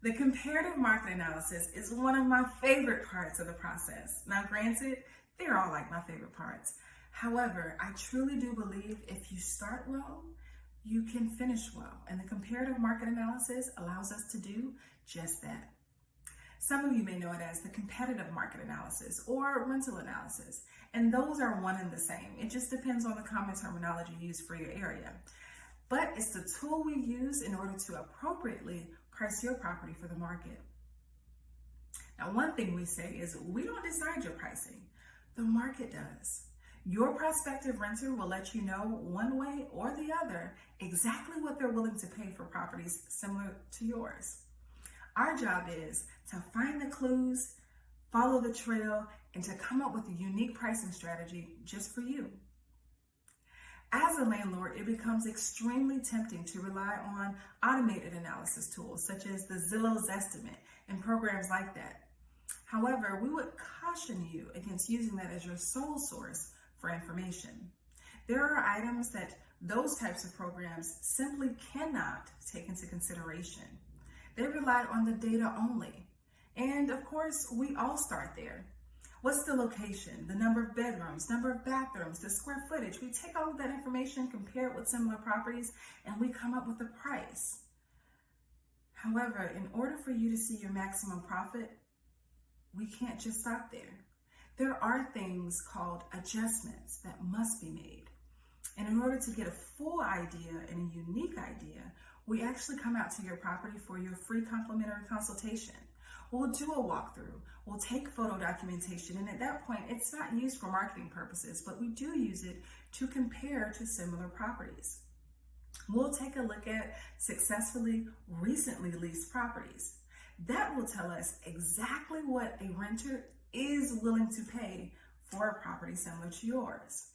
The comparative market analysis is one of my favorite parts of the process. Now, granted, they're all like my favorite parts. However, I truly do believe if you start well, you can finish well. And the comparative market analysis allows us to do just that. Some of you may know it as the competitive market analysis or rental analysis, and those are one and the same. It just depends on the common terminology used for your area. But it's the tool we use in order to appropriately price your property for the market. Now, one thing we say is we don't decide your pricing, the market does. Your prospective renter will let you know one way or the other exactly what they're willing to pay for properties similar to yours. Our job is to find the clues, follow the trail, and to come up with a unique pricing strategy just for you. As a landlord, it becomes extremely tempting to rely on automated analysis tools such as the Zillow's estimate and programs like that. However, we would caution you against using that as your sole source for information. There are items that those types of programs simply cannot take into consideration. They rely on the data only. And of course, we all start there. What's the location, the number of bedrooms, number of bathrooms, the square footage? We take all of that information, compare it with similar properties, and we come up with a price. However, in order for you to see your maximum profit, we can't just stop there. There are things called adjustments that must be made. And in order to get a full idea and a unique idea, we actually come out to your property for your free complimentary consultation. We'll do a walkthrough, we'll take photo documentation, and at that point, it's not used for marketing purposes, but we do use it to compare to similar properties. We'll take a look at successfully recently leased properties. That will tell us exactly what a renter is willing to pay for a property similar to yours.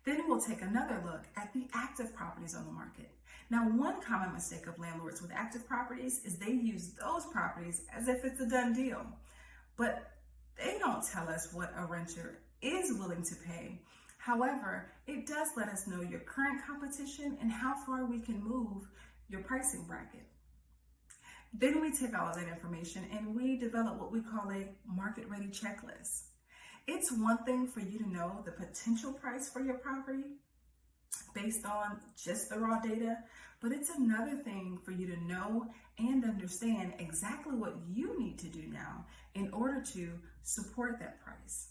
Then we'll take another look at the active properties on the market. Now, one common mistake of landlords with active properties is they use those properties as if it's a done deal, but they don't tell us what a renter is willing to pay. However, it does let us know your current competition and how far we can move your pricing bracket. Then we take all of that information and we develop what we call a market-ready checklist. It's one thing for you to know the potential price for your property based on just the raw data, but it's another thing for you to know and understand exactly what you need to do now in order to support that price.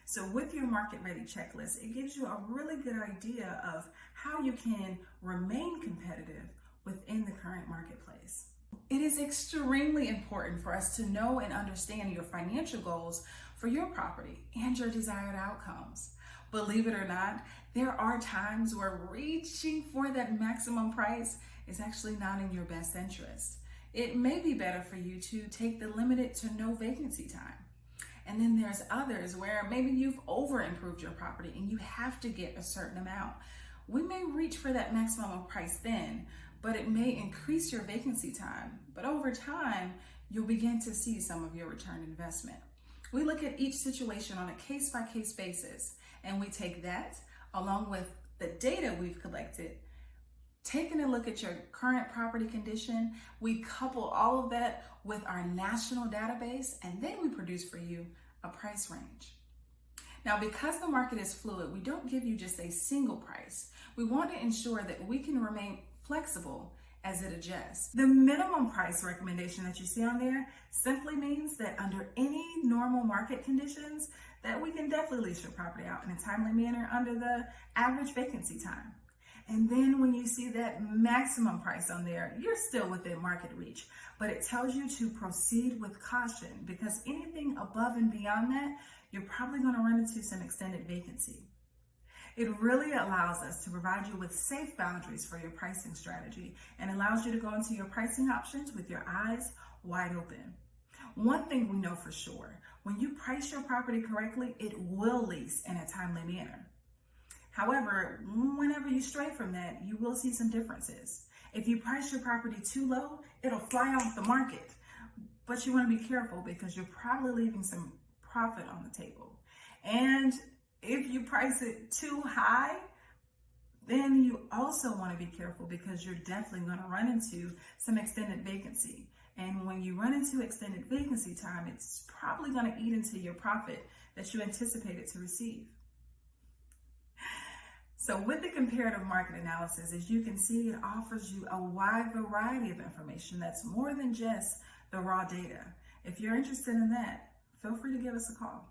So with your market-ready checklist, it gives you a really good idea of how you can remain competitive within the current marketplace. It is extremely important for us to know and understand your financial goals for your property and your desired outcomes. Believe it or not, there are times where reaching for that maximum price is actually not in your best interest. It may be better for you to take the limited to no vacancy time. And then there's others where maybe you've over-improved your property and you have to get a certain amount. We may reach for that maximum price then, but it may increase your vacancy time. But over time, you'll begin to see some of your return investment. We look at each situation on a case-by-case basis, and we take that along with the data we've collected, taking a look at your current property condition. We couple all of that with our national database, and then we produce for you a price range. Now, because the market is fluid, we don't give you just a single price. We want to ensure that we can remain flexible as it adjusts. The minimum price recommendation that you see on there simply means that under any normal market conditions, that we can definitely lease your property out in a timely manner under the average vacancy time. And then when you see that maximum price on there, you're still within market reach, but it tells you to proceed with caution because anything above and beyond that, you're probably going to run into some extended vacancy. It really allows us to provide you with safe boundaries for your pricing strategy and allows you to go into your pricing options with your eyes wide open. One thing we know for sure, when you price your property correctly, it will lease in a timely manner. However, whenever you stray from that, you will see some differences. If you price your property too low, it'll fly off the market. But you want to be careful because you're probably leaving some profit on the table. And if you price it too high, then you also want to be careful because you're definitely going to run into some extended vacancy. And when when you run into extended vacancy time, it's probably going to eat into your profit that you anticipated to receive. So with the comparative market analysis, as you can see, it offers you a wide variety of information that's more than just the raw data. If you're interested in that, feel free to give us a call.